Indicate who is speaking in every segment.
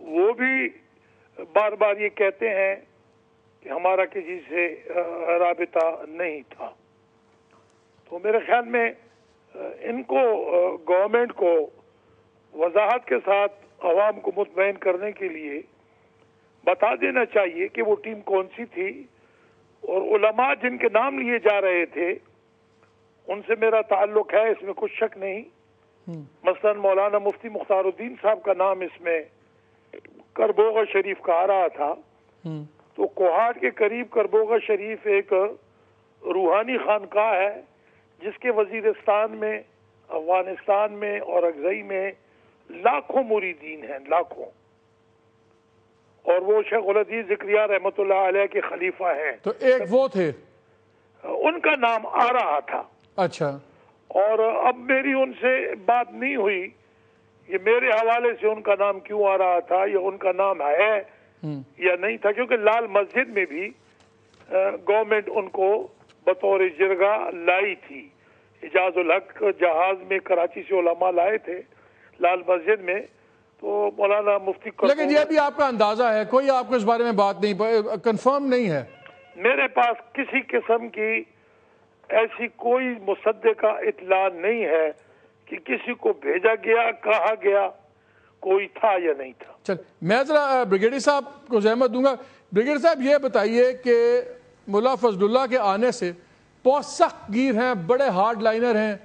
Speaker 1: وہ بھی بار بار یہ کہتے ہیں کہ ہمارا کسی سے رابطہ نہیں تھا. تو میرے خیال میں ان کو گورنمنٹ کو وضاحت کے ساتھ عوام کو مطمئن کرنے کے لیے بتا دینا چاہیے کہ وہ ٹیم کون سی تھی, اور علماء جن کے نام لیے جا رہے تھے ان سے میرا تعلق ہے, اس میں کچھ شک نہیں. مثلا مولانا مفتی مختار الدین صاحب کا نام اس میں کربوغ شریف کا آ رہا تھا. تو کوہاٹ کے قریب کربوغ شریف ایک روحانی خانقاہ ہے جس کے وزیرستان میں, افغانستان میں اور اگزئی میں لاکھوں مریدین ہیں, لاکھوں. اور وہ شیخ الحدیث زکریا رحمۃ اللہ علیہ کے خلیفہ ہیں.
Speaker 2: تو ایک وہ تھے,
Speaker 1: ان کا نام آ رہا تھا.
Speaker 2: اچھا.
Speaker 1: اور اب میری ان سے بات نہیں ہوئی, یہ میرے حوالے سے ان کا نام کیوں آ رہا تھا یا ان کا نام ہے یا نہیں تھا, کیونکہ لال مسجد میں بھی گورنمنٹ ان کو بطور جرگہ لائی تھی. اجاز الحق جہاز میں کراچی سے علماء لائے تھے لال مسجد میں. تو مولانا مفتی
Speaker 2: لیکن یہ بھی آپ کا اندازہ ہے, کوئی آپ کو اس بارے میں بات نہیں, کنفرم نہیں ہے.
Speaker 1: میرے پاس کسی قسم کی ایسی کوئی مصدقہ اطلاع نہیں ہے کہ کسی کو بھیجا گیا, کہا گیا کوئی تھا یا نہیں تھا.
Speaker 2: چل میں ذرا بریگیڈیئر صاحب کو زحمت دوں گا. بریگیڈیئر صاحب یہ بتائیے کہ ملا فضل اللہ کے آنے سے بہت سخت گیر ہیں, بڑے ہارڈ لائنر ہیں,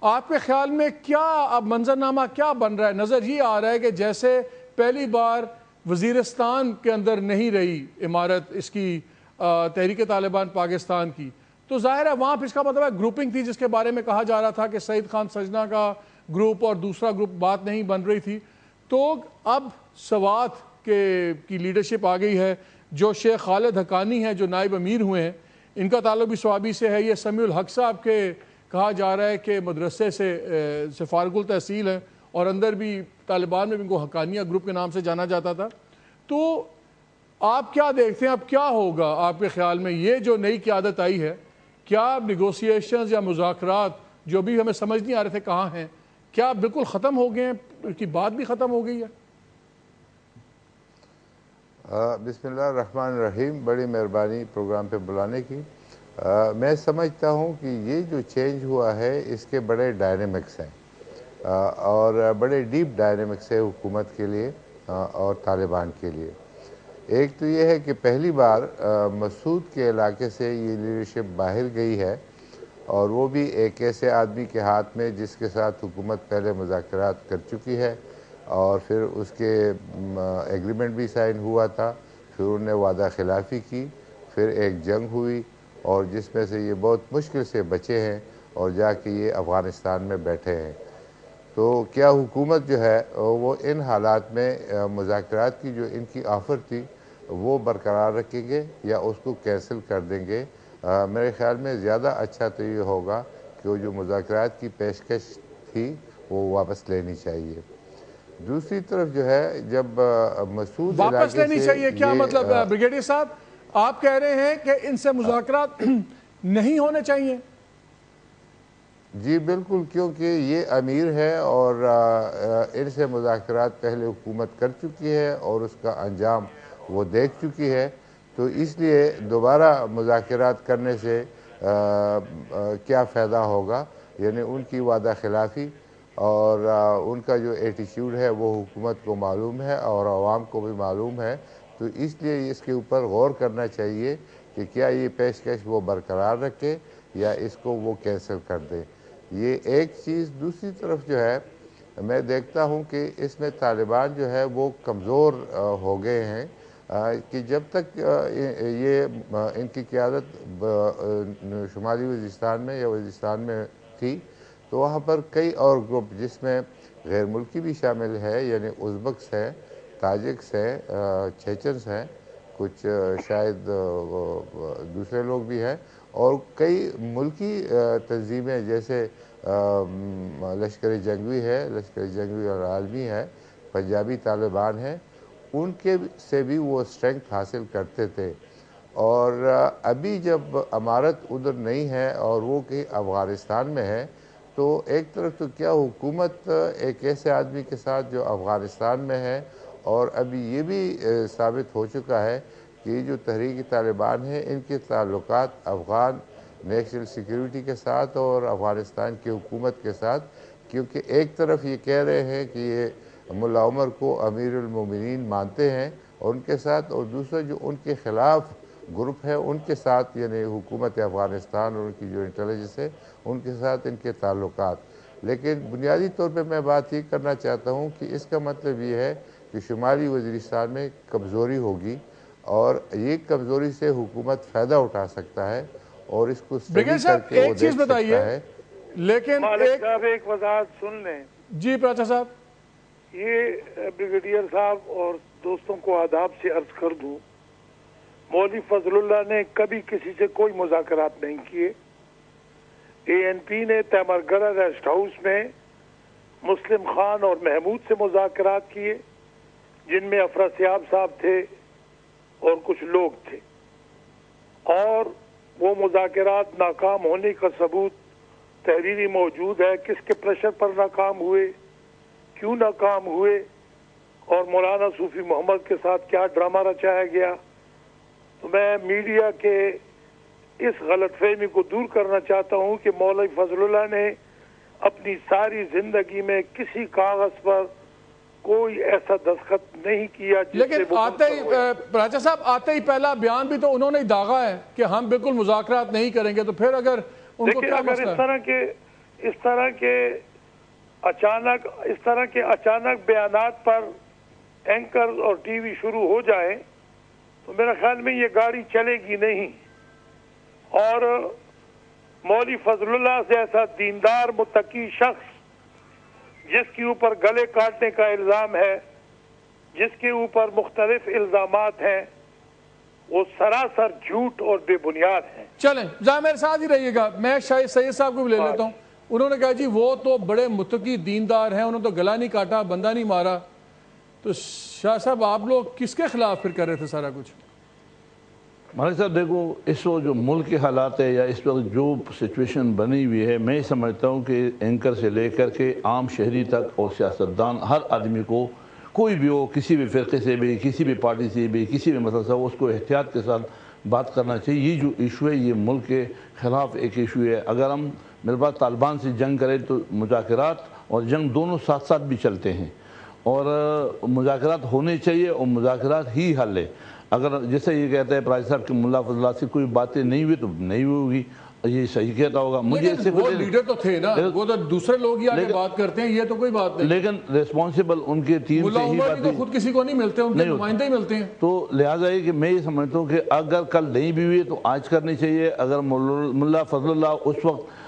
Speaker 2: آپ کے خیال میں کیا اب منظرنامہ کیا بن رہا ہے؟ نظر یہ آ رہا ہے کہ جیسے پہلی بار وزیرستان کے اندر نہیں رہی عمارت اس کی تحریک طالبان پاکستان کی, تو ظاہر ہے وہاں پہ اس کا مطلب ہے گروپنگ تھی جس کے بارے میں کہا جا رہا تھا کہ سعید خان سجنا کا گروپ اور دوسرا گروپ بات نہیں بن رہی تھی. تو اب سوات کی لیڈرشپ آ گئی ہے, جو شیخ خالد حقانی ہیں جو نائب امیر ہوئے ہیں, ان کا تعلق بھی سوابی سے ہے. یہ سمیع الحق صاحب کے کہا جا رہا ہے کہ مدرسے سے فارغ التحصیل ہیں اور اندر بھی طالبان میں بھی ان کو حقانیہ گروپ کے نام سے جانا جاتا تھا. تو آپ کیا دیکھتے ہیں, اب کیا ہوگا آپ کے خیال میں؟ یہ جو نئی قیادت آئی ہے, کیا نیگوسیشنز یا مذاکرات جو بھی ہمیں سمجھ نہیں آ رہے تھے کہاں ہیں, کیا بالکل ختم ہو گئے ہیں, ان کی بات بھی ختم ہو گئی ہے؟
Speaker 3: بسم اللہ الرحمن الرحیم. بڑی مہربانی پروگرام پہ بلانے کی. میں سمجھتا ہوں کہ یہ جو چینج ہوا ہے اس کے بڑے ڈائنامکس ہیں اور بڑے ڈیپ ڈائنامکس ہے حکومت کے لیے اور طالبان کے لیے. ایک تو یہ ہے کہ پہلی بار مسعود کے علاقے سے یہ لیڈرشپ باہر گئی ہے, اور وہ بھی ایک ایسے آدمی کے ہاتھ میں جس کے ساتھ حکومت پہلے مذاکرات کر چکی ہے اور پھر اس کے ایگریمنٹ بھی سائن ہوا تھا, پھر انہوں نے وعدہ خلافی کی, پھر ایک جنگ ہوئی اور جس میں سے یہ بہت مشکل سے بچے ہیں اور جا کے یہ افغانستان میں بیٹھے ہیں. تو کیا حکومت جو ہے وہ ان حالات میں مذاکرات کی جو ان کی آفر تھی وہ برقرار رکھیں گے یا اس کو کینسل کر دیں گے؟ میرے خیال میں زیادہ اچھا تو یہ ہوگا کہ وہ جو مذاکرات کی پیشکش تھی وہ واپس لینی چاہیے. دوسری طرف جو ہے جب مسعود
Speaker 2: واپس لینی چاہیے کیا مطلب بریگیڈیئر صاحب؟ آپ کہہ رہے ہیں کہ ان سے مذاکرات نہیں ہونے چاہیے؟
Speaker 3: جی بالکل, کیونکہ یہ امیر ہے اور ان سے مذاکرات پہلے حکومت کر چکی ہے اور اس کا انجام وہ دیکھ چکی ہے. تو اس لیے دوبارہ مذاکرات کرنے سے کیا فائدہ ہوگا؟ یعنی ان کی وعدہ خلافی اور ان کا جو ایٹیچیوڈ ہے وہ حکومت کو معلوم ہے اور عوام کو بھی معلوم ہے. تو اس لیے اس کے اوپر غور کرنا چاہیے کہ کیا یہ پیشکش وہ برقرار رکھے یا اس کو وہ کینسل کر دے. یہ ایک چیز. دوسری طرف جو ہے میں دیکھتا ہوں کہ اس میں طالبان جو ہے وہ کمزور ہو گئے ہیں کہ جب تک یہ ان کی قیادت شمالی وزیرستان میں یا وزیرستان میں تھی تو وہاں پر کئی اور گروپ جس میں غیر ملکی بھی شامل ہے, یعنی ازبکس ہیں, تاجکس ہیں, چیچنس ہیں, کچھ شاید دوسرے لوگ بھی ہیں, اور کئی ملکی تنظیمیں جیسے لشکر جنگوی ہے, لشکر جنگوی اور عالمی ہے, پنجابی طالبان ہیں, ان کے سے بھی وہ اسٹرینگتھ حاصل کرتے تھے. اور ابھی جب امارت ادھر نہیں ہے اور وہ کہ افغانستان میں ہے, تو ایک طرف تو کیا حکومت ایک ایسے آدمی کے ساتھ جو افغانستان میں ہے اور ابھی یہ بھی ثابت ہو چکا ہے کہ یہ جو تحریک طالبان ہے ان کے تعلقات افغان نیشنل سیکیورٹی کے ساتھ اور افغانستان کی حکومت کے ساتھ، کیونکہ ایک طرف یہ کہہ رہے ہیں کہ یہ ملا عمر کو امیر المومنین مانتے ہیں اور ان کے ساتھ، اور دوسرا جو ان کے خلاف گروپ ہے ان کے ساتھ، یعنی حکومت افغانستان اور ان کی جو انٹیلیجنس ہے ان کے ساتھ ان کے تعلقات. لیکن بنیادی طور پہ میں بات یہ کرنا چاہتا ہوں کہ اس کا مطلب یہ ہے کہ شمالی وزیرستان میں کمزوری ہوگی اور یہ کمزوری سے حکومت فائدہ اٹھا سکتا ہے اور اس کو
Speaker 2: بریگیڈیئر صاحب ایک چیز بتائیے، لیکن
Speaker 1: مالک صاحب ایک وضاحت سن لیں.
Speaker 2: جی پراچا صاحب،
Speaker 1: یہ بریگیڈیئر صاحب اور دوستوں کو آداب سے عرض کر دوں، مولوی فضل اللہ نے کبھی کسی سے کوئی مذاکرات نہیں کیے. اے این پی نے تیمرگڑھ ریسٹ ہاؤس میں مسلم خان اور محمود سے مذاکرات کیے، جن میں افراسیاب صاحب تھے اور کچھ لوگ تھے، اور وہ مذاکرات ناکام ہونے کا ثبوت تحریری موجود ہے. کس کے پریشر پر ناکام ہوئے، کیوں ناکام ہوئے، اور مولانا صوفی محمد کے ساتھ کیا ڈرامہ رچایا گیا. تو میں میڈیا کے اس غلط فہمی کو دور کرنا چاہتا ہوں کہ مولوی فضل اللہ نے اپنی ساری زندگی میں کسی کاغذ پر کوئی ایسا دستخط نہیں کیا.
Speaker 2: لیکن آتے ہی راجہ صاحب، آتے ہی پہلا بیان بھی تو انہوں نے داغا ہے کہ ہم بالکل مذاکرات نہیں کریں گے. تو پھر اگر ان کو کیا مسئلہ ہے؟
Speaker 1: اس طرح کے اچانک بیانات پر اینکر اور ٹی وی شروع ہو جائیں تو میرا خیال میں یہ گاڑی چلے گی نہیں. اور مولوی فضل اللہ جیسا دیندار متقی شخص جس کے اوپر گلے کاٹنے کا الزام ہے، جس کے اوپر مختلف الزامات ہیں، وہ سراسر جھوٹ اور بے بنیاد ہیں.
Speaker 2: چلیں ذرا میرے ساتھ ہی رہیے گا، میں شاید سید صاحب کو بھی لے لیتا ہوں. انہوں نے کہا جی وہ تو بڑے متقی دیندار ہیں، انہوں نے تو گلا نہیں کاٹا، بندہ نہیں مارا. تو شاہ صاحب آپ لوگ کس کے خلاف پھر کر رہے تھے سارا کچھ؟
Speaker 4: مالک صاحب دیکھو، اس وقت جو ملک کے حالات ہے یا اس وقت جو سچویشن بنی ہوئی ہے، میں سمجھتا ہوں کہ اینکر سے لے کر کے عام شہری تک اور سیاستدان، ہر آدمی کو، کوئی بھی ہو، کسی بھی فرقے سے بھی، کسی بھی پارٹی سے بھی، کسی بھی مسئلہ سے ہو، اس کو احتیاط کے ساتھ بات کرنا چاہیے. یہ جو ایشو ہے یہ ملک کے خلاف ایک ایشو ہے. اگر ہم میرے پاس طالبان سے جنگ کریں تو مذاکرات اور جنگ دونوں ساتھ ساتھ بھی چلتے ہیں، اور مذاکرات ہونے چاہیے اور مذاکرات ہی حل ہے. اگر جیسے یہ کہتے ہیں پراج صاحب کہ ملا فضل اللہ سے کوئی باتیں نہیں ہوئی تو نہیں ہوگی، یہ صحیح کہتا ہوگا. مجھے اس سے
Speaker 2: وہ لیڈر تو تھے نا، وہ تو دوسرے لوگ ہی آگے بات کرتے ہیں، یہ تو کوئی بات نہیں.
Speaker 4: لیکن ریسپانسبل ان کے ٹیم سے ہی
Speaker 2: بات تو خود کسی کو نہیں ملتے، ان کے نمائندے ہی ملتے ہیں.
Speaker 4: تو لہٰذا یہ کہ میں یہ سمجھتا ہوں کہ اگر کل نہیں بھی ہوئی تو آج کرنی چاہیے. اگر ملا فضل اللہ اس وقت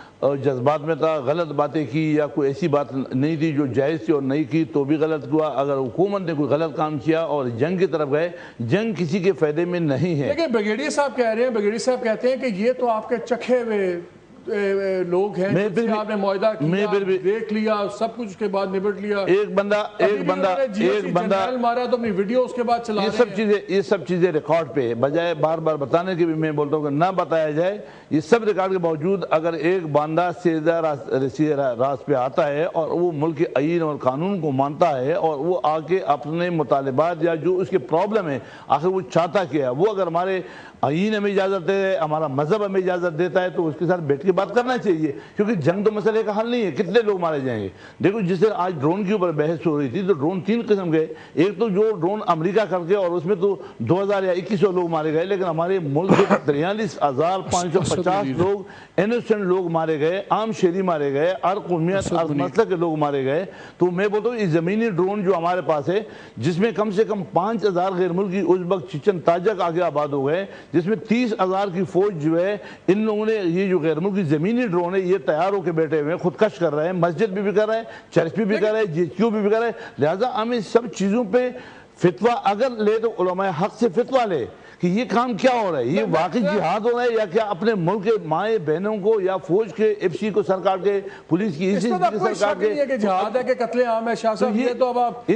Speaker 4: جذبات میں تھا، غلط باتیں کی یا کوئی ایسی بات نہیں تھی جو جائز تھی اور نہیں کی تو بھی غلط ہوا. اگر حکومت نے کوئی غلط کام کیا اور جنگ کی طرف گئے، جنگ کسی کے فائدے میں نہیں ہے.
Speaker 2: لیکن بریگیڈیئر صاحب کہہ رہے ہیں، بریگیڈیئر صاحب کہتے ہیں کہ یہ تو آپ کے چکھے ہوئے لوگ ہیں جس سے آپ نے معاہدہ کیا، دیکھ لیا، سب کچھ کے بعد نبٹ لیا.
Speaker 4: ایک بندہ
Speaker 2: مارا تو اپنی ویڈیو اس کے بعد چلا رہے ہیں.
Speaker 4: یہ سب چیزیں ریکارڈ پہ، بجائے بار بار بتانے کے بھی میں بولتا ہوں کہ نہ بتایا جائے. یہ سب ریکارڈ کے باوجود اگر ایک بندہ سیدھا راست پہ آتا ہے اور وہ ملک کے آئین اور قانون کو مانتا ہے اور وہ آ کے اپنے مطالبات یا جو اس کے پرابلم ہے آخر وہ چاہتا کیا ہے، وہ اگر ہمارے آئین ہمیں اجازت دے ہے، ہمارا مذہب ہمیں اجازت دیتا ہے تو اس کے ساتھ بیٹھ کے بات کرنا چاہیے. کیونکہ جنگ تو مسئلے کا حل نہیں ہے، کتنے لوگ مارے جائیں گے. دیکھو جس سے آج ڈرون کے اوپر بحث ہو رہی تھی تو ڈرون 3 قسم کے، ایک تو جو ڈرون امریکہ کر کے اور اس میں تو 2000 یا 2100 لوگ مارے گئے، لیکن ہمارے ملک کے 43,550 لوگ انوسنٹ لوگ مارے گئے، عام شہری مارے گئے، ہر قومیت ہر مسلک کے لوگ مارے گئے. تو میں بولتا ہوں یہ زمینی ڈرون جو ہمارے پاس ہے جس میں کم سے کم 5000 غیر ملکی ازبک چچن تاجک آگے آباد ہو گئے، جس میں 30,000 کی فوج جو ہے، ان لوگوں نے یہ جو غیر ملکی زمینی ڈرون ہے یہ تیار ہو کے بیٹھے ہوئے ہیں، خودکش کر رہے ہیں، مسجد بھی کر رہے ہیں، چرچ بھی کر رہے ہیں، جی کیو بھی کر رہے ہیں. لہٰذا ہم اس سب چیزوں پہ فتویٰ اگر لے تو علماء حق سے فتویٰ لے کہ یہ کام کیا ہو رہا ہے، یہ واقعی جہاد ہو رہا ہے یا کیا اپنے ملک کے مائیں بہنوں کو یا فوج کے ایف سی کو سرکار کے پولیس کی
Speaker 2: اس میں کوئی شک نہیں ہے کہ جہاد ہے کہ قتل عام ہے. شاہ صاحب یہ تو اب آپ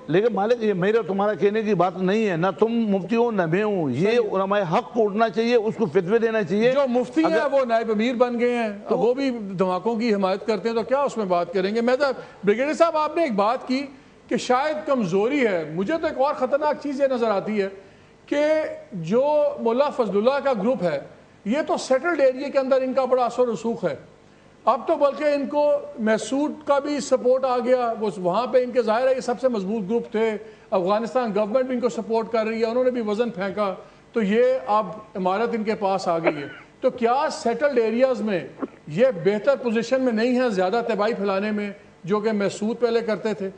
Speaker 4: لیکن مالک یہ میرا تمہارا کہنے کی بات نہیں ہے، نہ تم مفتی ہو نہ میں ہوں. یہ علماء حق کو اٹھنا چاہیے، اس کو فتوے دینا چاہیے.
Speaker 2: جو مفتی ہیں وہ نائب امیر بن گئے ہیں، وہ بھی دھماکوں کی حمایت کرتے ہیں تو کیا اس میں بات کریں گے. میں تو بریگیڈیئر صاحب آپ نے ایک بات کی کہ شاید کمزوری ہے. مجھے تو ایک اور خطرناک چیز یہ نظر آتی ہے کہ جو ملا فضل اللہ کا گروپ ہے یہ تو سیٹلڈ ایریا کے اندر ان کا بڑا اثر و رسوخ ہے. اب تو بلکہ ان کو محسود کا بھی سپورٹ آ گیا, وہاں پہ ان کے ظاہر ہے یہ سب سے مضبوط گروپ تھے, افغانستان گورنمنٹ بھی ان کو سپورٹ کر رہی ہے, انہوں نے بھی وزن پھینکا, تو یہ اب عمارت ان کے پاس آ گئی ہے. تو کیا سیٹلڈ ایریاز میں یہ بہتر پوزیشن میں نہیں ہے زیادہ تباہی پھیلانے میں جو کہ محسود پہلے کرتے تھے؟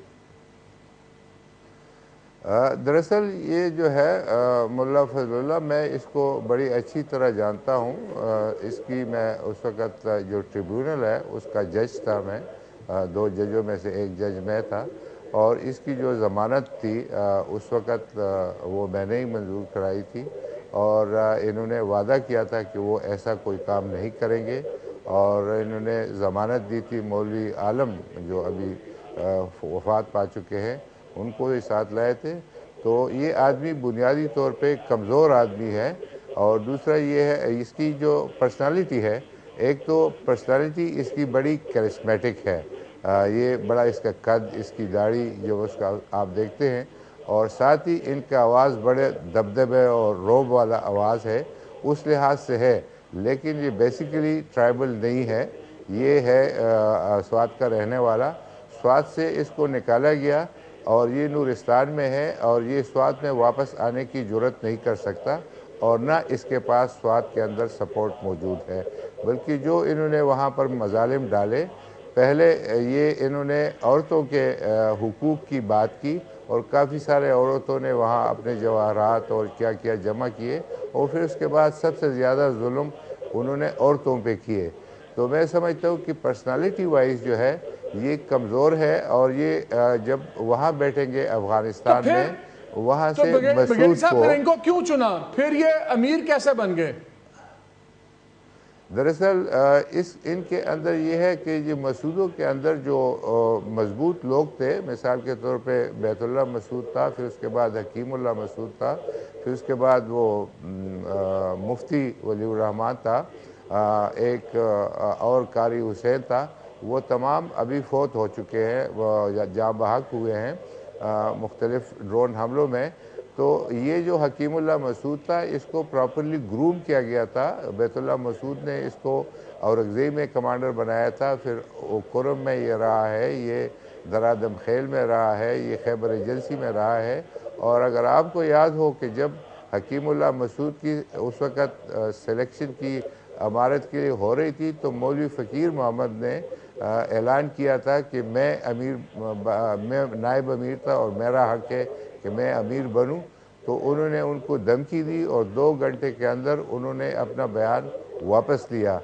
Speaker 3: دراصل یہ جو ہے ملا فضل اللہ, میں اس کو بڑی اچھی طرح جانتا ہوں. اس کی میں اس وقت جو ٹریبیونل ہے اس کا جج تھا, میں 2 ججوں میں سے ایک جج میں تھا, اور اس کی جو ضمانت تھی اس وقت وہ میں نے ہی منظور کرائی تھی, اور انہوں نے وعدہ کیا تھا کہ وہ ایسا کوئی کام نہیں کریں گے, اور انہوں نے ضمانت دی تھی. مولوی عالم جو ابھی وفات پا چکے ہیں ان کو ہی ساتھ لائے تھے. تو یہ آدمی بنیادی طور پہ کمزور آدمی ہے, اور دوسرا یہ ہے اس کی جو پرسنالٹی ہے, ایک تو پرسنالٹی اس کی بڑی کرسمیٹک ہے, یہ بڑا اس کا قد, اس کی داڑھی جو اس کا آپ دیکھتے ہیں, اور ساتھ ہی ان کا آواز بڑے دبدبے اور روب والا آواز ہے, اس لحاظ سے ہے. لیکن یہ بیسیکلی ٹرائبل نہیں ہے, یہ ہے سوات کا رہنے والا. سوات سے اس کو نکالا گیا اور یہ نورستان میں ہے, اور یہ سوات میں واپس آنے کی جرت نہیں کر سکتا, اور نہ اس کے پاس سوات کے اندر سپورٹ موجود ہے. بلکہ جو انہوں نے وہاں پر مظالم ڈالے, پہلے یہ انہوں نے عورتوں کے حقوق کی بات کی, اور کافی سارے عورتوں نے وہاں اپنے جواہرات اور کیا کیا جمع کیے, اور پھر اس کے بعد سب سے زیادہ ظلم انہوں نے عورتوں پہ کیے. تو میں سمجھتا ہوں کہ پرسنالٹی وائز جو ہے یہ کمزور ہے, اور یہ جب وہاں بیٹھیں گے افغانستان میں, وہاں سے مسعود کو
Speaker 2: ان کو کیوں چنا, پھر یہ امیر کیسے بن گئے؟
Speaker 3: دراصل ان کے اندر یہ ہے کہ یہ مسعودوں کے اندر جو مضبوط لوگ تھے, مثال کے طور پہ بیت اللہ مسعود تھا, پھر اس کے بعد حکیم اللہ مسعود تھا, پھر اس کے بعد وہ مفتی ولی الرحمان تھا, ایک اور قاری حسین تھا, وہ تمام ابھی فوت ہو چکے ہیں, وہ جاں بحق ہوئے ہیں مختلف ڈرون حملوں میں. تو یہ جو حکیم اللہ مسعود تھا اس کو پراپرلی گروم کیا گیا تھا. بیت اللہ مسعود نے اس کو اورنگزیب میں کمانڈر بنایا تھا, پھر کرم میں یہ رہا ہے, یہ درادم خیل میں رہا ہے, یہ خیبر ایجنسی میں رہا ہے. اور اگر آپ کو یاد ہو کہ جب حکیم اللہ مسعود کی اس وقت سلیکشن کی امارت کے لیے ہو رہی تھی, تو مولوی فقیر محمد نے اعلان کیا تھا کہ میں نائب امیر تھا اور میرا حق ہے کہ میں امیر بنوں. تو انہوں نے ان کو دھمکی دی, اور 2 گھنٹے کے اندر انہوں نے اپنا بیان واپس لیا.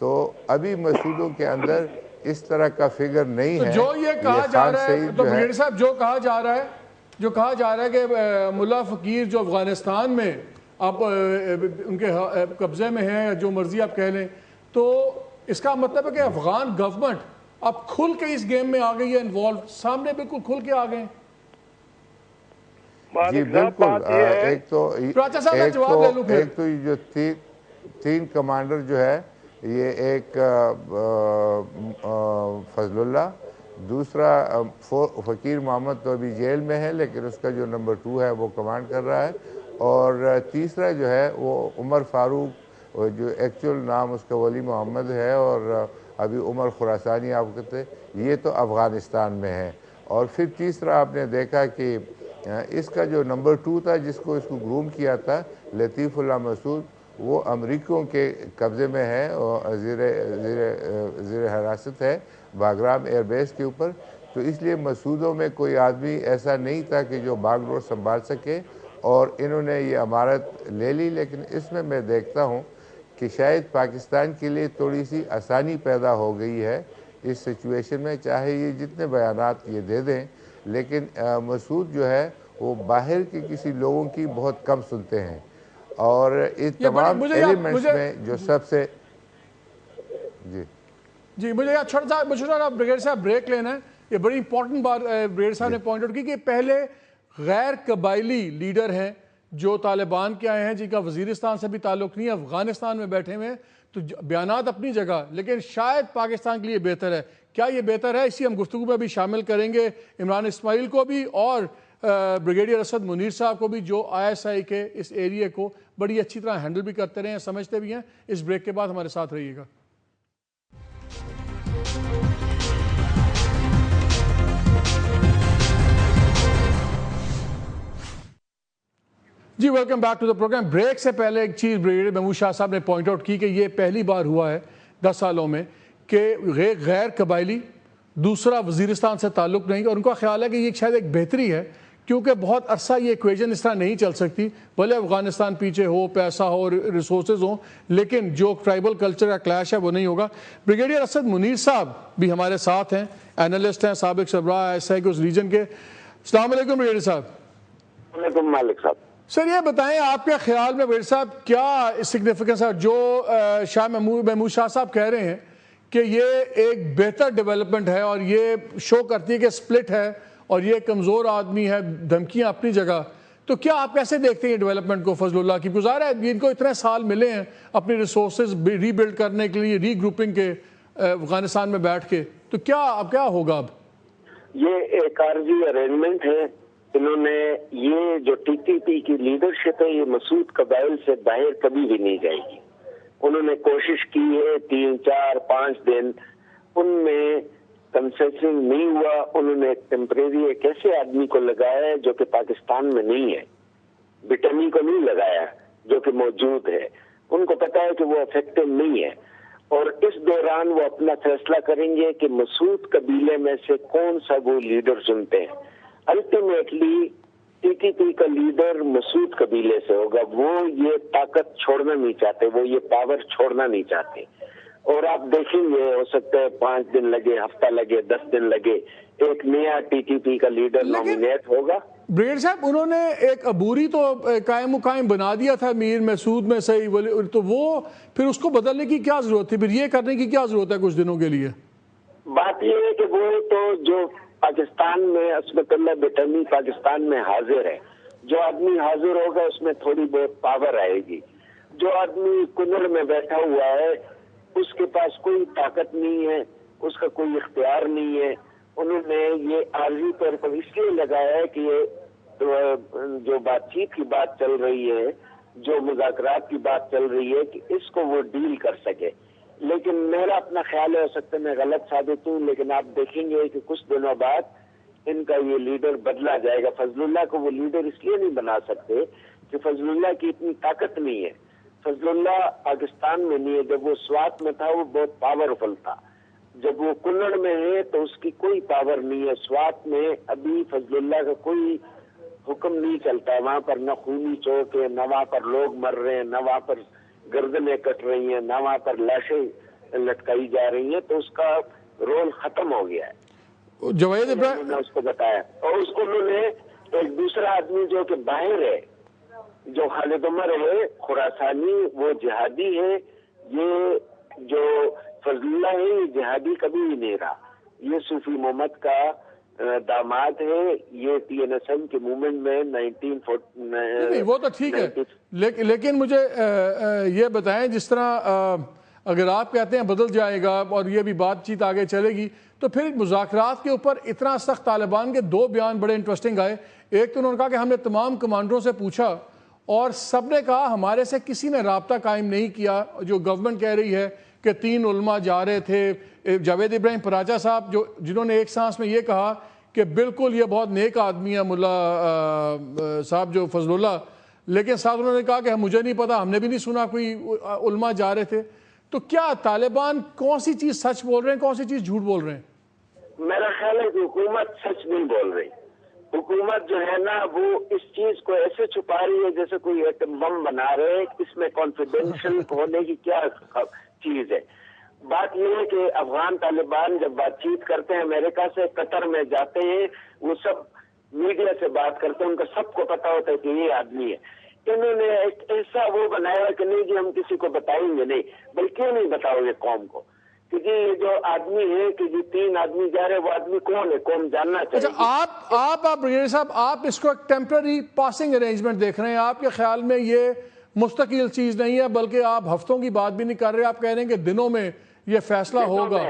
Speaker 3: تو ابھی مسعودوں کے اندر اس طرح کا فگر نہیں ہے.
Speaker 2: جو یہ کہا جا رہا ہے, تو بریگیڈیئر صاحب جو کہا جا رہا ہے کہ ملا فقیر جو افغانستان میں اب ان کے قبضے میں ہیں, جو مرضی آپ کہہ لیں, تو اس کا مطلب ہے کہ افغان گورنمنٹ اب کھل کے اس گیم میں آ گئی ہے, انوالو, سامنے بالکل کھل کے آ گئے ہیں.
Speaker 3: جی بالکل. ایک تو یہ جو 3 کمانڈر جو ہے, یہ ایک فضل اللہ, دوسرا فقیر محمد تو ابھی جیل میں ہے لیکن اس کا جو نمبر 2 ہے وہ کمانڈ کر رہا ہے, اور تیسرا جو ہے وہ عمر فاروق, جو ایکچول نام اس کا ولی محمد ہے, اور ابھی عمر خراسانی آپ کہتے, یہ تو افغانستان میں ہے. اور پھر تیسرا آپ نے دیکھا کہ اس کا جو نمبر 2 تھا جس کو اس کو گروم کیا تھا, لطیف اللہ مسعود, وہ امریکیوں کے قبضے میں ہے, اور زیر حراست ہے باگرام ایئر بیس کے اوپر. تو اس لیے مسعودوں میں کوئی آدمی ایسا نہیں تھا کہ جو باغ ڈور سنبھال سکے, اور انہوں نے یہ امارت لے لی. لیکن اس میں دیکھتا ہوں کہ شاید پاکستان کے لیے تھوڑی سی آسانی پیدا ہو گئی ہے اس سچویشن میں, چاہے یہ جتنے بیانات یہ دے دیں, لیکن مسعود جو ہے وہ باہر کے کسی لوگوں کی بہت کم سنتے ہیں, اور اس تمام ایلیمنٹس میں جو سب سے
Speaker 2: جی مجھے یہاں چھوٹا سا بریگیڈیئر صاحب بریک لینا ہے. یہ بڑی امپورٹنٹ بات بریگیڈیئر صاحب نے پوائنٹ آؤٹ کی کہ پہلے غیر قبائلی لیڈر ہیں جو طالبان کے آئے ہیں جن کا وزیرستان سے بھی تعلق نہیں ہے, افغانستان میں بیٹھے ہوئے ہیں, تو بیانات اپنی جگہ, لیکن شاید پاکستان کے لیے بہتر ہے. کیا یہ بہتر ہے؟ اسی ہم گفتگو میں بھی شامل کریں گے عمران اسماعیل کو بھی اور بریگیڈیئر اسد منیر صاحب کو بھی, جو ISI کے اس ایریے کو بڑی اچھی طرح ہینڈل بھی کرتے رہے ہیں, سمجھتے بھی ہیں. اس بریک کے بعد ہمارے ساتھ رہیے گا. جی welcome back to the program. Break سے پہلے ایک چیز بریگیڈیئر محمود شاہ صاحب نے پوائنٹ آؤٹ کی کہ یہ پہلی بار ہوا ہے 10 سالوں میں کہ غیر قبائلی, دوسرا وزیرستان سے تعلق نہیں, اور ان کا خیال ہے کہ یہ شاید ایک بہتری ہے کیونکہ بہت عرصہ یہ ایکویژن اس طرح نہیں چل سکتی. بھلے افغانستان پیچھے ہو, پیسہ ہو, ریسورسز ہوں, لیکن جو ٹرائبل کلچر کا کلیش ہے وہ نہیں ہوگا. بریگیڈیئر اسد منیر صاحب بھی ہمارے ساتھ ہیں, اینالسٹ ہیں, سابق سربراہ ISI کے اس ریجن کے. السلام علیکم بریگیڈیئر صاحب.
Speaker 5: وعلیکم مالک صاحب.
Speaker 2: سر یہ بتائیں آپ کے خیال میں بریگیڈیئر صاحب کیا سگنیفیکنس ہے جو شاہ محمود شاہ صاحب کہہ رہے ہیں کہ یہ ایک بہتر ڈیولپمنٹ ہے اور یہ شو کرتی ہے کہ سپلٹ ہے اور یہ کمزور آدمی ہے, دھمکیاں اپنی جگہ, تو کیا آپ کیسے دیکھتے ہیں ڈیولپمنٹ کو فضل اللہ کی؟ گزارا ہے ان کو اتنے سال ملے ہیں اپنی ریسورسز ری بلڈ کرنے کے لیے, ری گروپنگ کے افغانستان میں بیٹھ کے, تو کیا ہوگا اب؟
Speaker 5: یہ ایک عارضی ارینجمنٹ ہے. انہوں نے یہ جو TTP کی لیڈرشپ ہے یہ مسعود قبائل سے باہر کبھی بھی نہیں جائے گی. انہوں نے کوشش کی ہے 3, 4, 5 دن, ان میں کنسیشن نہیں ہوا. انہوں نے ٹیمپریری ایک ایسے آدمی کو لگایا ہے جو کہ پاکستان میں نہیں ہے, بٹنی کو نہیں لگایا جو کہ موجود ہے. ان کو پتا ہے کہ وہ افیکٹو نہیں ہے, اور اس دوران وہ اپنا فیصلہ کریں گے کہ مسعود قبیلے میں سے کون سا وہ لیڈر چنتے ہیں. الٹیمیٹلی TTP کا لیڈر مسعود قبیلے سے ہوگا. وہ یہ طاقت چھوڑنا نہیں چاہتے, وہ یہ پاور چھوڑنا نہیں چاہتے. اور آپ دیکھیں گے ہو سکتا ہے 5 دن لگے, ہفتہ لگے, 10 دن لگے, ایک نیا TTP کا لیڈر نامینیٹ ہوگا.
Speaker 2: بریگیڈیئر صاحب انہوں نے ایک عبوری تو قائم و قائم بنا دیا تھا میر مسعود میں صحیح, تو وہ پھر اس کو بدلنے کی کیا ضرورت تھی؟ پھر یہ کرنے کی کیا ضرورت ہے کچھ دنوں کے لیے؟
Speaker 5: بات یہ ہے کہ وہ تو جو پاکستان میں عصمت اللہ بٹنی پاکستان میں حاضر ہے, جو آدمی حاضر ہوگا اس میں تھوڑی بہت پاور آئے گی. جو آدمی کنڑ میں بیٹھا ہوا ہے اس کے پاس کوئی طاقت نہیں ہے, اس کا کوئی اختیار نہیں ہے. انہوں نے یہ عارضی طور پر اس لیے لگایا ہے کہ یہ جو بات چیت کی بات چل رہی ہے, جو مذاکرات کی بات چل رہی ہے, کہ اس کو وہ ڈیل کر سکے. لیکن میرا اپنا خیال ہے, ہو سکتا ہے میں غلط ثابت ہوں, لیکن آپ دیکھیں گے کہ کچھ دنوں بعد ان کا یہ لیڈر بدلا جائے گا. فضل اللہ کو وہ لیڈر اس لیے نہیں بنا سکتے کہ فضل اللہ کی اتنی طاقت نہیں ہے. فضل اللہ پاکستان میں نہیں ہے. جب وہ سوات میں تھا وہ بہت پاورفل تھا, جب وہ کنڑ میں ہے تو اس کی کوئی پاور نہیں ہے. سوات میں ابھی فضل اللہ کا کوئی حکم نہیں چلتا ہے. وہاں پر نہ خونی چوک ہے, نہ وہاں پر لوگ مر رہے ہیں, نہ وہاں پر گردنیں کٹ رہی ہیں, نہ وہاں پر لاشیں لٹکائی جا رہی ہیں. تو اس کا رول ختم ہو گیا ہے.
Speaker 2: جوید ابراہیم
Speaker 5: نے اس کو بتایا, اور اس کو انہوں نے ایک دوسرا آدمی جو کہ باہر ہے, جو خالد عمر ہے خراسانی, وہ جہادی ہے. یہ جو فضل اللہ ہے یہ جہادی کبھی بھی نہیں رہا. یہ صوفی محمد کا داماد ہے. یہ TNSM کے موومنٹ میں 1940
Speaker 2: وہ تو ٹھیک ہے, لیکن مجھے یہ بتائیں, جس طرح اگر آپ کہتے ہیں بدل جائے گا اور یہ بھی بات چیت آگے چلے گی, تو پھر مذاکرات کے اوپر اتنا سخت طالبان کے 2 بیان بڑے انٹرسٹنگ آئے. ایک تو انہوں نے کہا کہ ہم نے تمام کمانڈروں سے پوچھا اور سب نے کہا ہمارے سے کسی نے رابطہ قائم نہیں کیا. جو گورنمنٹ کہہ رہی ہے کہ 3 علماء جا رہے تھے, جاوید ابراہیم پراچا صاحب جنہوں نے ایک سانس میں یہ کہا کہ بالکل یہ بہت نیک آدمی ہے ملا صاحب جو فضل اللہ, لیکن ساتھ انہوں نے کہا کہ مجھے نہیں پتا, ہم نے بھی نہیں سنا کوئی علماء جا رہے تھے. تو کیا طالبان کون سی چیز سچ بول رہے ہیں, کون سی چیز جھوٹ بول رہے ہیں؟
Speaker 5: میرا خیال ہے کہ حکومت سچ نہیں بول رہی. حکومت جو ہے نا وہ اس چیز کو ایسے چھپا رہی ہے جیسے کوئی ایٹم بم بنا رہے. اس میں کانفیڈینشیل ہونے کی کیا چیز ہے؟ بات یہ ہے کہ افغان طالبان جب بات چیت کرتے ہیں امریکہ سے, قطر میں جاتے ہیں, وہ سب میڈیا سے بات کرتے ہیں, ان کا سب کو پتا ہوتا ہے کہ یہ آدمی ہے. انہوں نے ایک ایسا وہ بنایا کہ نہیں جی ہم کسی کو بتائیں گے نہیں. بلکہ کیوں نہیں بتاؤ گے قوم کو؟ کہ جی یہ جو آدمی ہے کہ جی 3 آدمی جا رہے، وہ آدمی کون ہے، کون جاننا چاہیے۔
Speaker 2: اچھا، آپ بریگیڈیئر صاحب، آپ اس کو ایک ٹیمپرری پاسنگ ارینجمنٹ دیکھ رہے ہیں، آپ کے خیال میں یہ مستقل چیز نہیں ہے، بلکہ آپ ہفتوں کی بات بھی نہیں کر رہے، آپ کہہ رہے ہیں کہ دنوں میں یہ فیصلہ ہوگا؟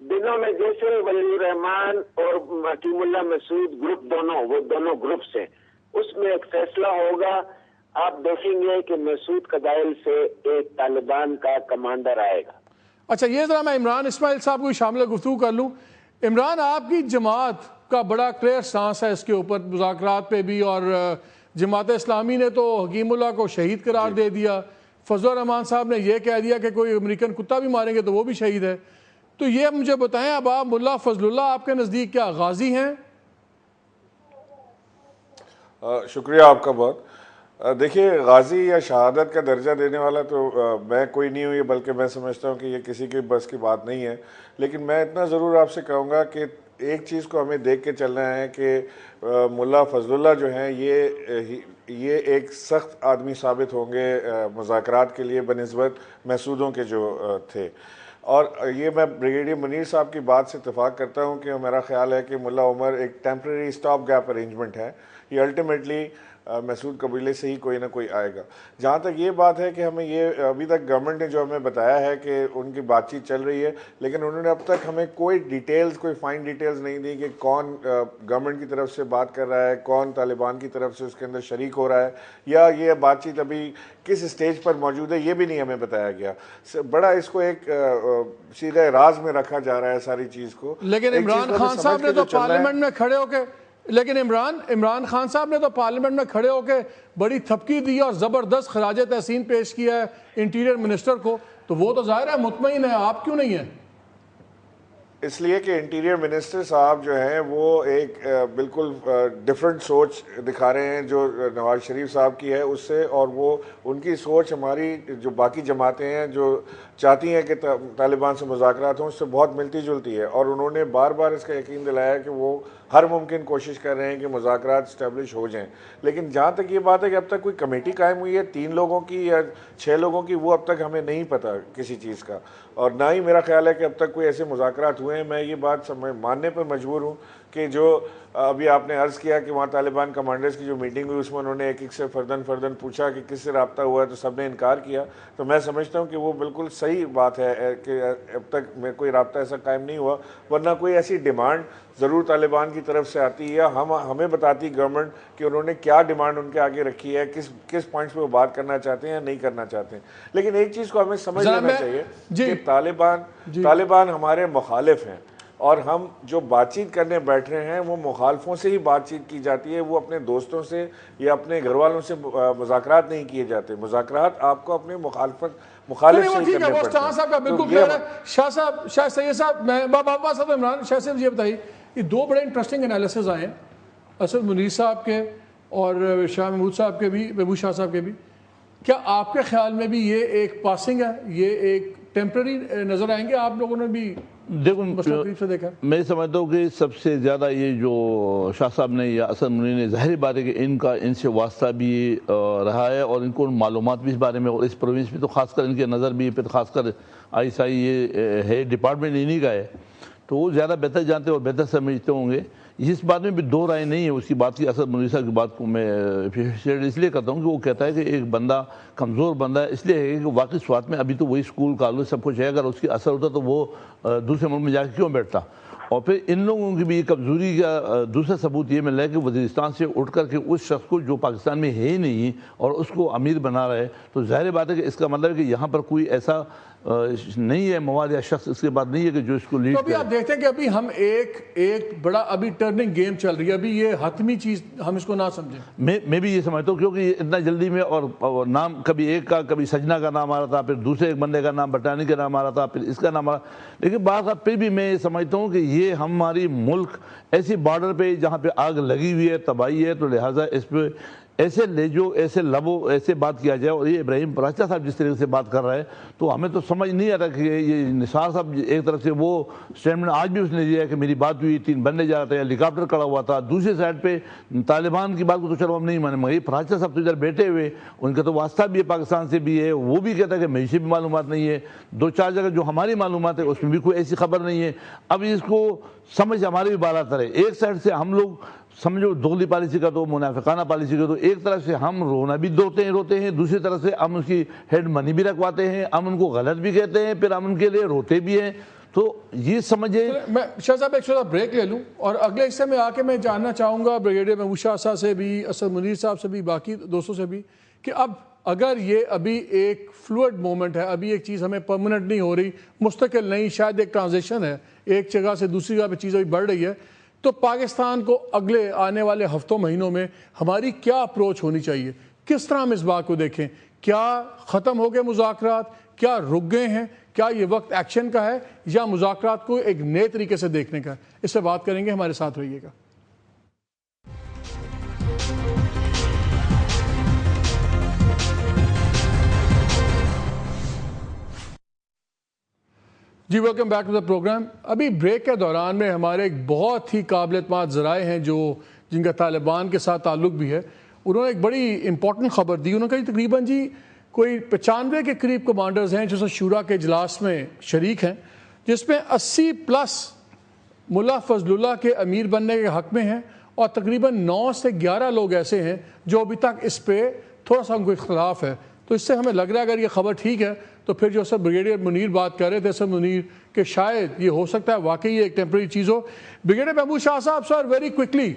Speaker 5: دنوں میں جیسے ولی الرحمان اور حکیم اللہ مسعود گروپ وہ دونوں گروپس ہیں، اس میں ایک فیصلہ ہوگا۔ آپ دیکھیں گے کہ مسعود قبائل سے ایک طالبان کا کمانڈر آئے گا۔
Speaker 2: اچھا، یہ ذرا میں عمران اسماعیل صاحب کو شامل گفتگو کر لوں۔ عمران، آپ کی جماعت کا بڑا کلیئر سٹانس ہے اس کے اوپر مذاکرات پہ بھی، اور جماعت اسلامی نے تو حکیم اللہ کو شہید قرار دے دیا، فضل الرحمان صاحب نے یہ کہہ دیا کہ کوئی امریکن کتا بھی ماریں گے تو وہ بھی شہید ہے۔ تو یہ مجھے بتائیں، اب آپ ملا فضل اللہ آپ کے نزدیک کیا غازی ہیں؟
Speaker 6: شکریہ آپ کا بہت۔ دیکھیے، غازی یا شہادت کا درجہ دینے والا تو میں کوئی نہیں ہوں، بلکہ میں سمجھتا ہوں کہ یہ کسی کے بس کی بات نہیں ہے، لیکن میں اتنا ضرور آپ سے کہوں گا کہ ایک چیز کو ہمیں دیکھ کے چلنا ہے کہ ملا فضل اللہ جو ہیں یہ ایک سخت آدمی ثابت ہوں گے مذاکرات کے لیے بنسبت محسودوں کے جو تھے۔ اور یہ میں بریگیڈیئر منیر صاحب کی بات سے اتفاق کرتا ہوں کہ میرا خیال ہے کہ ملا عمر ایک ٹیمپرری اسٹاپ گیپ ارینجمنٹ ہے، یہ الٹیمیٹلی مسعود قبیلے سے ہی کوئی نہ کوئی آئے گا۔ جہاں تک یہ بات ہے کہ ہمیں یہ ابھی تک گورنمنٹ نے جو ہمیں بتایا ہے کہ ان کی بات چیت چل رہی ہے، لیکن انہوں نے اب تک ہمیں کوئی فائن ڈیٹیلز نہیں دی کہ کون گورنمنٹ کی طرف سے بات کر رہا ہے، کون طالبان کی طرف سے اس کے اندر شریک ہو رہا ہے، یا یہ بات چیت ابھی کس اسٹیج پر موجود ہے یہ بھی نہیں ہمیں بتایا گیا۔ بڑا اس کو ایک صیغہ راز میں رکھا جا رہا ہے ساری چیز کو۔
Speaker 2: لیکن عمران خان صاحب نے تو پارلیمنٹ میں کھڑے ہو کے عمران خان صاحب نے تو پارلیمنٹ میں کھڑے ہو کے بڑی تھپکی دی اور زبردست خراج تحسین پیش کیا ہے انٹیریئر منسٹر کو، تو وہ تو ظاہر ہے مطمئن ہے، آپ کیوں نہیں ہیں؟
Speaker 6: اس لیے کہ انٹیریئر منسٹر صاحب جو ہیں وہ ایک بالکل ڈیفرنٹ سوچ دکھا رہے ہیں جو نواز شریف صاحب کی ہے اس سے، اور وہ ان کی سوچ ہماری جو باقی جماعتیں ہیں جو چاہتی ہیں کہ طالبان سے مذاکرات ہوں اس سے بہت ملتی جلتی ہے، اور انہوں نے بار بار اس کا یقین دلایا کہ وہ ہر ممکن کوشش کر رہے ہیں کہ مذاکرات اسٹیبلش ہو جائیں۔ لیکن جہاں تک یہ بات ہے کہ اب تک کوئی کمیٹی قائم ہوئی ہے 3 لوگوں کی یا 6 لوگوں کی، وہ اب تک ہمیں نہیں پتہ کسی چیز کا، اور نہ ہی میرا خیال ہے کہ اب تک کوئی ایسے مذاکرات ہوئے ہیں۔ میں یہ بات ماننے پر مجبور ہوں کہ جو ابھی آپ نے عرض کیا کہ وہاں طالبان کمانڈرز کی جو میٹنگ ہوئی اس میں انہوں نے ایک سے فردن پوچھا کہ کس سے رابطہ ہوا ہے تو سب نے انکار کیا، تو میں سمجھتا ہوں کہ وہ بالکل صحیح بات ہے کہ اب تک میں کوئی رابطہ ایسا قائم نہیں ہوا، ورنہ کوئی ایسی ڈیمانڈ ضرور طالبان کی طرف سے آتی ہے، یا ہمیں بتاتی گورنمنٹ کہ انہوں نے کیا ڈیمانڈ ان کے آگے رکھی ہے، کس پوائنٹس پہ وہ بات کرنا چاہتے ہیں یا نہیں کرنا چاہتے ہیں۔ لیکن ایک چیز کو ہمیں سمجھ لینا چاہیے کہ طالبان ہمارے مخالف ہیں، اور ہم جو بات چیت کرنے بیٹھ رہے ہیں وہ مخالفوں سے ہی بات چیت کی جاتی ہے، وہ اپنے دوستوں سے یا اپنے گھر والوں سے مذاکرات نہیں کیے جاتے۔ مذاکرات آپ کو اپنے مخالف سے ہی کرنے پڑتے ہیں۔
Speaker 2: شاہ سید صاحب، میں بابا صاحب عمران شاہ صاحب یہ بتائیے، یہ 2 بڑے انٹرسٹنگ انالیسز آئے ہیں، اسد منیر صاحب کے اور شاہ محمود صاحب کے بھی، محبوب شاہ صاحب کے بھی۔ کیا آپ کے خیال میں بھی یہ ایک پاسنگ ہے، یہ ایک ٹیمپرری نظر آئیں گے؟ آپ لوگوں نے بھی
Speaker 4: دیکھو میں سمجھتا ہوں کہ سب سے زیادہ یہ جو شاہ صاحب نے یا اسد منیر نے، ظاہری بات ہے کہ ان سے واسطہ بھی رہا ہے اور ان کو معلومات بھی اس بارے میں، اور اس پروونس میں تو خاص کر ان کے نظر بھی پھر خاص کر ISI یہ ہے ڈپارٹمنٹ انہی کا ہے، تو وہ زیادہ بہتر جانتے اور بہتر سمجھتے ہوں گے۔ اس بات میں بھی 2 رائے نہیں ہے اس کی بات کی۔ اسد منیر صاحب کی بات کو میں اس لیے کرتا ہوں کہ وہ کہتا ہے کہ ایک بندہ کمزور بندہ ہے، اس لیے ہے کہ واقعی سوات میں ابھی تو وہی اسکول کالج سب کچھ ہے، اگر اس کی اثر ہوتا تو وہ دوسرے ملک میں جا کے کیوں بیٹھتا؟ اور پھر ان لوگوں کی بھی کمزوری کا دوسرا ثبوت یہ مل رہا ہے کہ وزیرستان سے اٹھ کر کے اس شخص کو جو پاکستان میں ہے ہی نہیں اور اس کو امیر بنا رہا ہے، تو ظاہر بات ہے کہ اس کا مطلب ہے کہ یہاں پر کوئی ایسا نہیں ہے مواد یا شخص اس کے بعد نہیں ہے کہ جو اس کو لیڈ
Speaker 2: کرے۔ تو ابھی آپ دیکھتے ہیں کہ ابھی ہم ایک بڑا ابھی ٹرننگ گیم چل رہی ہے، ابھی یہ حتمی چیز ہم اس کو نہ سمجھیں۔
Speaker 4: میں بھی یہ سمجھتا ہوں کیونکہ اتنا جلدی میں اور نام کبھی ایک کا، کبھی سجنا کا نام آ رہا تھا، پھر دوسرے ایک بندے کا نام بٹانی کا نام آ رہا تھا، پھر اس کا نام آ رہا، لیکن بعض پھر بھی میں یہ سمجھتا ہوں کہ یہ ہماری ملک ایسی بارڈر پہ جہاں پہ آگ لگی ہوئی ہے، تباہی ہے، تو لہٰذا اس پہ ایسے لیجو ایسے لبو ایسے بات کیا جائے. اور یہ ابراہیم پراچا صاحب جس طریقے سے بات کر رہے ہیں تو ہمیں تو سمجھ نہیں آ رہا کہ یہ نثار صاحب ایک طرف سے وہ اسٹیٹمنٹ آج بھی اس نے دیا کہ میری بات ہوئی 3 بندے جا رہے تھے, ہیلی کاپٹر کھڑا ہوا تھا. دوسری سائڈ پہ طالبان کی بات کو تو چلو ہم نہیں مانیں, مگر یہ پراچا صاحب تو ادھر بیٹھے ہوئے, ان کا تو واسطہ بھی ہے پاکستان سے بھی ہے, وہ بھی کہتا ہے کہ میری بھی معلومات نہیں ہے. 2-4 جگہ جو ہماری معلومات ہے اس میں بھی کوئی ایسی خبر نہیں ہے. اب اس کو سمجھ ہماری بھی بالا تر ہے. ایک سائڈ سے ہم لوگ سمجھو دوغلی پالیسی کا تو منافقانہ پالیسی کا تو ایک طرف سے ہم رونا بھی روتے ہیں, دوسری طرف سے ہم اس کی ہیڈ منی بھی رکھواتے ہیں, ہم ان کو غلط بھی کہتے ہیں, پھر ہم ان کے لیے روتے بھی ہیں. تو یہ سمجھے
Speaker 2: میں شاہ صاحب ایک چھوٹا بریک لے لوں اور اگلے حصے میں آ کے میں جاننا چاہوں گا بریگیڈیئر محمود شاہ صاحب سے بھی, اسد منیر صاحب سے بھی, باقی دوستوں سے بھی, کہ اب اگر یہ ابھی ایک فلوئڈ مومنٹ ہے, ابھی ایک چیز ہمیں پرماننٹ نہیں ہو رہی, مستقل نہیں, شاید ایک ٹرانزیشن ہے, ایک جگہ سے دوسری جگہ پہ چیز ابھی بڑھ رہی ہے, تو پاکستان کو اگلے آنے والے ہفتوں مہینوں میں ہماری کیا اپروچ ہونی چاہیے؟ کس طرح ہم اس بات کو دیکھیں؟ کیا ختم ہو گئے مذاکرات؟ کیا رک گئے ہیں؟ کیا یہ وقت ایکشن کا ہے یا مذاکرات کو ایک نئے طریقے سے دیکھنے کا ہے؟ اس سے بات کریں گے, ہمارے ساتھ رہیے گا. جی welcome back to the program. ابھی بریک کے دوران میں ہمارے ایک بہت ہی قابل اعتماد ذرائع ہیں جن کا طالبان کے ساتھ تعلق بھی ہے, انہوں نے ایک بڑی امپورٹنٹ خبر دی. انہوں نے کہا تقریباً جی کوئی 95 کے قریب کمانڈرز ہیں جو شورا کے اجلاس میں شریک ہیں, جس میں 80+ ملا فضل اللہ کے امیر بننے کے حق میں ہیں, اور تقریباً 9 سے 11 لوگ ایسے ہیں جو ابھی تک اس پہ تھوڑا سا ان کو اختلاف ہے. تو اس سے ہمیں لگ رہا ہے اگر یہ خبر ٹھیک ہے تو پھر جو سب بریگیڈیئر منیر بات کر رہے تھے, اسد منیر, کہ شاید یہ ہو سکتا ہے واقعی ایک ٹیمپرری چیز ہو. بریگیڈیئر محمود شاہ صاحب, سر ویری کوئکلی,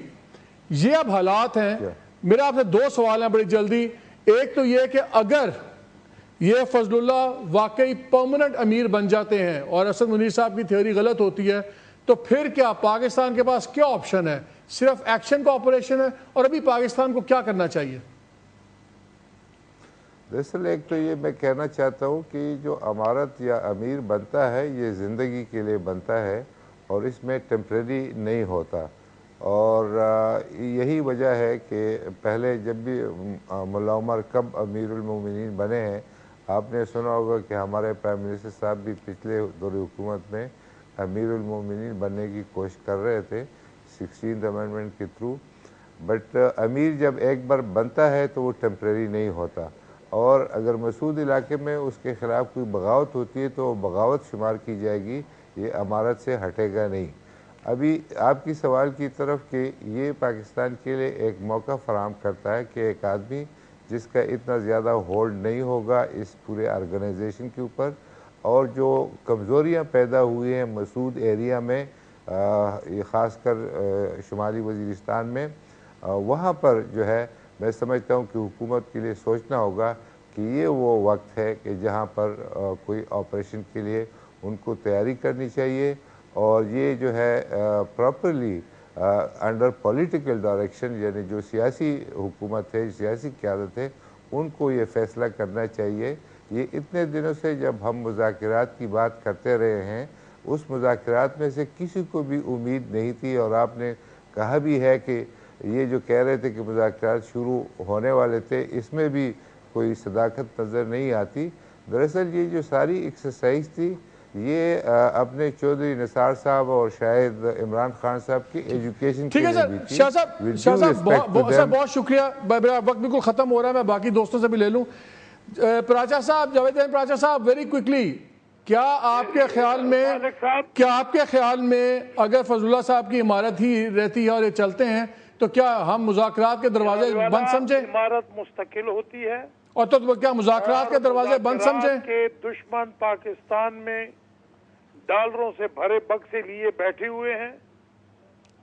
Speaker 2: یہ اب حالات ہیں, میرے آپ سے 2 سوال ہیں بڑی جلدی. ایک تو یہ کہ اگر یہ فضل اللہ واقعی پرماننٹ امیر بن جاتے ہیں اور اسد منیر صاحب کی تھیوری غلط ہوتی ہے, تو پھر کیا پاکستان کے پاس کیا آپشن ہے؟ صرف ایکشن کا آپریشن ہے, اور ابھی پاکستان کو کیا کرنا چاہیے؟
Speaker 3: دراصل ایک تو یہ میں کہنا چاہتا ہوں کہ جو امارت یا امیر بنتا ہے یہ زندگی کے لیے بنتا ہے اور اس میں ٹیمپریری نہیں ہوتا. اور یہی وجہ ہے کہ پہلے جب بھی ملا عمر کب امیر المومنین بنے ہیں, آپ نے سنا ہوگا کہ ہمارے پرائم منسٹر صاحب بھی پچھلے دور حکومت میں امیر المومنین بننے کی کوشش کر رہے تھے 16th امینڈمنٹ کے تھرو. بٹ امیر جب ایک بار بنتا ہے تو وہ ٹیمپریری نہیں ہوتا, اور اگر مسعود علاقے میں اس کے خلاف کوئی بغاوت ہوتی ہے تو وہ بغاوت شمار کی جائے گی, یہ امارت سے ہٹے گا نہیں. ابھی آپ کی سوال کی طرف کہ یہ پاکستان کے لیے ایک موقع فراہم کرتا ہے کہ ایک آدمی جس کا اتنا زیادہ ہولڈ نہیں ہوگا اس پورے آرگنائزیشن کے اوپر, اور جو کمزوریاں پیدا ہوئی ہیں مسعود ایریا میں, خاص کر شمالی وزیرستان میں, وہاں پر جو ہے میں سمجھتا ہوں کہ حکومت کے لیے سوچنا ہوگا کہ یہ وہ وقت ہے کہ جہاں پر کوئی آپریشن کے لیے ان کو تیاری کرنی چاہیے, اور یہ جو ہے پراپرلی انڈر پولیٹیکل ڈائریکشن, یعنی جو سیاسی حکومت ہے, سیاسی قیادت ہے, ان کو یہ فیصلہ کرنا چاہیے. یہ اتنے دنوں سے جب ہم مذاکرات کی بات کرتے رہے ہیں, اس مذاکرات میں سے کسی کو بھی امید نہیں تھی, اور آپ نے کہا بھی ہے کہ یہ جو کہہ رہے تھے کہ مذاکرات شروع ہونے والے تھے, اس میں بھی کوئی صداقت نظر نہیں آتی. دراصل یہ جو ساری ایکسرسائز تھی یہ اپنے چودھری نثار صاحب اور شاید عمران خان صاحب کی ایجوکیشن کے لیے بھی تھی.
Speaker 2: شاہ صاحب بہت شکریہ, میرا وقت بالکل ختم ہو رہا ہے, میں باقی دوستوں سے بھی لے لوں. پراچا صاحب, جاوید پراچا صاحب, ویری کوئکلی, کیا آپ کے خیال میں اگر فضل اللہ صاحب کی عمارت ہی رہتی ہے اور یہ چلتے ہیں تو کیا ہم مذاکرات کے دروازے بند سمجھیں؟
Speaker 1: عمارت مستقل ہوتی ہے,
Speaker 2: اور تو کیا مذاکرات کے دروازے بند سمجھیں؟
Speaker 1: کہ دشمن پاکستان میں ڈالروں سے بھرے بکسے لیے بیٹھے ہوئے ہیں,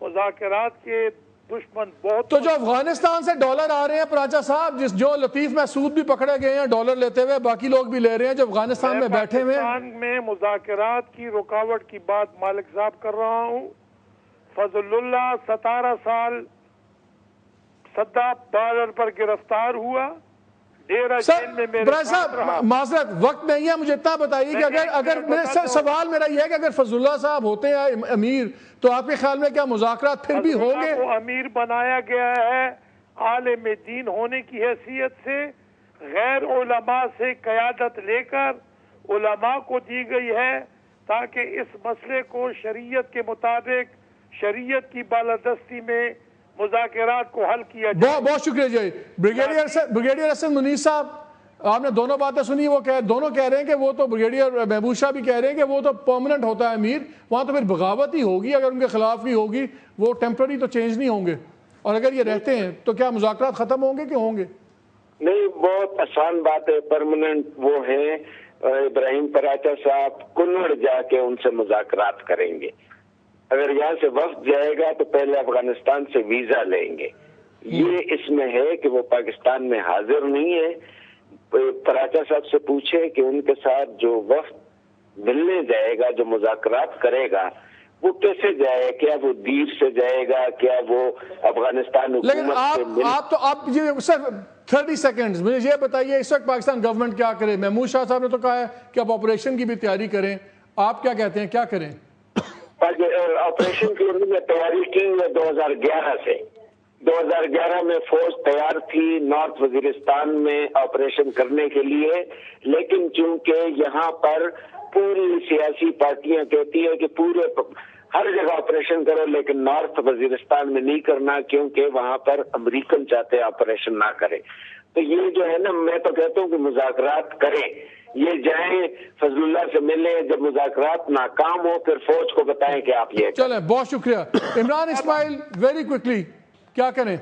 Speaker 1: مذاکرات کے دشمن بہت.
Speaker 2: تو جو افغانستان سے ڈالر آ رہے ہیں پراچا صاحب, جو لطیف محسود بھی پکڑے گئے ہیں ڈالر لیتے ہوئے, باقی لوگ بھی لے رہے ہیں جو افغانستان میں بیٹھے ہوئے ہیں.
Speaker 1: پاکستان میں مذاکرات کی رکاوٹ کی بات مالک صاحب کر رہا ہوں. فضل اللہ 17 سال صدہ ڈالر پر گرفتار ہوا, ڈیرہ جیل میں میرے ساتھ رہا.
Speaker 2: معذرت وقت نہیں ہے, مجھے اتنا بتائیے کہ اگر سوال میرا یہ ہے کہ اگر فضل اللہ صاحب ہوتے ہیں امیر, تو آپ کے خیال میں کیا مذاکرات پھر بھی ہوں گے؟
Speaker 1: وہ امیر بنایا گیا ہے عالم دین ہونے کی حیثیت سے غیر علماء سے قیادت لے کر علماء کو دی گئی ہے تاکہ اس مسئلے کو شریعت کے مطابق شریعت کی بالادستی میں مذاکرات کو حل کیا جائے۔
Speaker 2: بہت شکریہ جی۔ بریگیڈیئر حسن منیر صاحب، آپ نے دونوں باتیں سنی، وہ دونوں کہہ رہے ہیں کہ وہ تو بریگیڈیئر محبوب شاہ بھی کہہ رہے ہیں کہ وہ تو پرماننٹ ہوتا ہے امیر، وہاں تو پھر بغاوت ہی ہوگی اگر ان کے خلاف بھی ہوگی، وہ ٹیمپرری تو چینج نہیں ہوں گے، اور اگر یہ رہتے ہیں تو کیا مذاکرات ختم ہوں گے کہ ہوں گے؟
Speaker 5: نہیں، بہت آسان بات ہے، پرماننٹ وہ ہیں ابراہیم پراچا صاحب، کنڑ جا کے ان سے مذاکرات کریں گے۔ اگر یہاں سے وفد جائے گا تو پہلے افغانستان سے ویزا لیں گے۔ یہ اس میں ہے کہ وہ پاکستان میں حاضر نہیں ہے۔ پراچا صاحب سے پوچھے کہ ان کے ساتھ جو وفد ملنے جائے گا، جو مذاکرات کرے گا، وہ کیسے جائے؟ کیا وہ دیر سے جائے گا؟ کیا وہ افغانستان
Speaker 2: لیکن
Speaker 5: حکومت سے
Speaker 2: آپ یہ صرف 30 سیکنڈز مجھے یہ بتائیے، اس وقت پاکستان گورنمنٹ کیا کرے؟ محمود شاہ صاحب نے تو کہا ہے کہ آپ آپریشن کی بھی تیاری کریں، آپ کیا کہتے ہیں، کیا کریں؟
Speaker 5: آپریشن کی انہوں نے تیاری کی ہے 2011 سے۔ 2011 میں فوج تیار تھی نارتھ وزیرستان میں آپریشن کرنے کے لیے، لیکن چونکہ یہاں پر پوری سیاسی پارٹیاں کہتی ہیں کہ پورے ہر جگہ آپریشن کرو لیکن نارتھ وزیرستان میں نہیں کرنا، کیونکہ وہاں پر امریکن چاہتے ہیں آپریشن نہ کرے۔ تو یہ جو ہے نا، میں تو کہتا ہوں کہ مذاکرات کریں، یہ جائیں فضل اللہ سے ملیں، جب مذاکرات ناکام ہو پھر فوج کو بتائیں کہ آپ یہ
Speaker 2: چلیں۔ بہت شکریہ عمران اسماعیل، ویری کوئکلی کیا کریں؟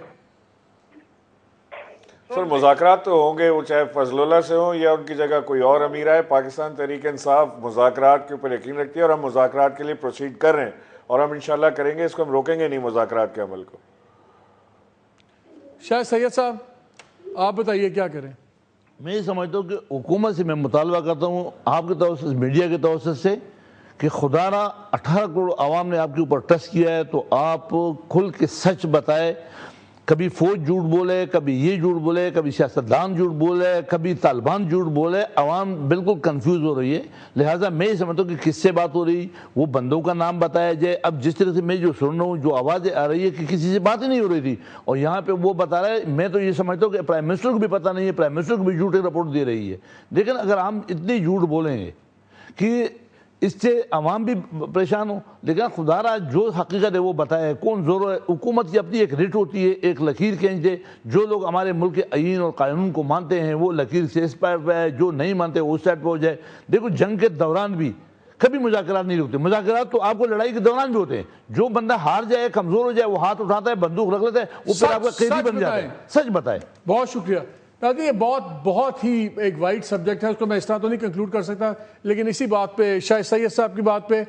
Speaker 6: سر مذاکرات تو ہوں گے، وہ چاہے فضل اللہ سے ہوں یا ان کی جگہ کوئی اور امیر آئے۔ پاکستان تحریک انصاف مذاکرات کے اوپر یقین رکھتی ہے اور ہم مذاکرات کے لیے پروسیڈ کر رہے ہیں، اور ہم انشاءاللہ کریں گے، اس کو ہم روکیں گے نہیں مذاکرات کے عمل کو۔
Speaker 2: شاہ سید صاحب آپ بتائیے کیا کریں؟
Speaker 4: میں یہ سمجھتا ہوں کہ حکومت سے میں مطالبہ کرتا ہوں آپ کے توسط سے، میڈیا کے توسط سے، کہ خدا را 18 کروڑ عوام نے آپ کے اوپر ٹرسٹ کیا ہے تو آپ کھل کے سچ بتائے۔ کبھی فوج جھوٹ بولے، کبھی یہ جھوٹ بولے، کبھی سیاستدان جھوٹ بولے، کبھی طالبان جھوٹ بولے، عوام بالکل کنفیوز ہو رہی ہے۔ لہٰذا میں یہ سمجھتا ہوں کہ کس سے بات ہو رہی، وہ بندوں کا نام بتایا جائے۔ اب جس طرح سے میں جو سن رہا ہوں، جو آوازیں آ رہی ہے کہ کسی سے بات ہی نہیں ہو رہی تھی، اور یہاں پہ وہ بتا رہا ہے، میں تو یہ سمجھتا ہوں کہ پرائم منسٹر کو بھی پتہ نہیں ہے، پرائم منسٹر کو بھی جھوٹے رپورٹ دے رہی ہے۔ لیکن اگر ہم اتنے جھوٹ بولیں گے کہ اس سے عوام بھی پریشان ہو، لیکن خدا را جو حقیقت ہے وہ بتائے، کون زور ہے۔ حکومت کی اپنی ایک ریٹ ہوتی ہے، ایک لکیر کھینچ دے۔ جو لوگ ہمارے ملک کے آئین اور قانون کو مانتے ہیں وہ لکیر سے اس سائڈ پہ ہے، جو نہیں مانتے وہ اس سائڈ پہ ہو جائے۔ دیکھو جنگ کے دوران بھی کبھی مذاکرات نہیں رکتے، مذاکرات تو آپ کو لڑائی کے دوران بھی ہوتے ہیں۔ جو بندہ ہار جائے، کمزور ہو جائے، وہ ہاتھ اٹھاتا ہے، بندوق رکھ لیتا ہے، وہ پھر آپ کا قیدی بن جاتا ہے۔ سچ بتائے۔
Speaker 2: بہت شکریہ۔ یہ بہت ہی ایک وائڈ سبجیکٹ ہے، اس کو میں اس طرح تو نہیں کنکلوڈ کر سکتا، لیکن اسی بات پہ شاہ سید صاحب کی بات پہ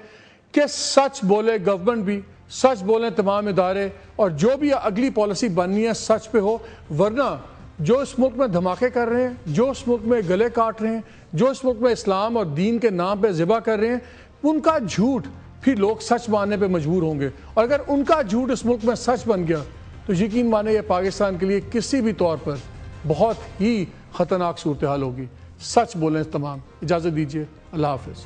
Speaker 2: کہ سچ بولے گورنمنٹ بھی، سچ بولیں تمام ادارے، اور جو بھی اگلی پالیسی بننی ہے سچ پہ ہو، ورنہ جو اس ملک میں دھماکے کر رہے ہیں، جو اس ملک میں گلے کاٹ رہے ہیں، جو اس ملک میں اسلام اور دین کے نام پہ ذبح کر رہے ہیں، ان کا جھوٹ پھر لوگ سچ ماننے پہ مجبور ہوں گے، اور اگر ان کا جھوٹ اس ملک میں سچ بن گیا تو یقین مانے یہ پاکستان کے لیے کسی بھی طور پر بہت ہی خطرناک صورتحال ہوگی۔ سچ بولیں تمام۔ اجازت دیجیے، اللہ حافظ۔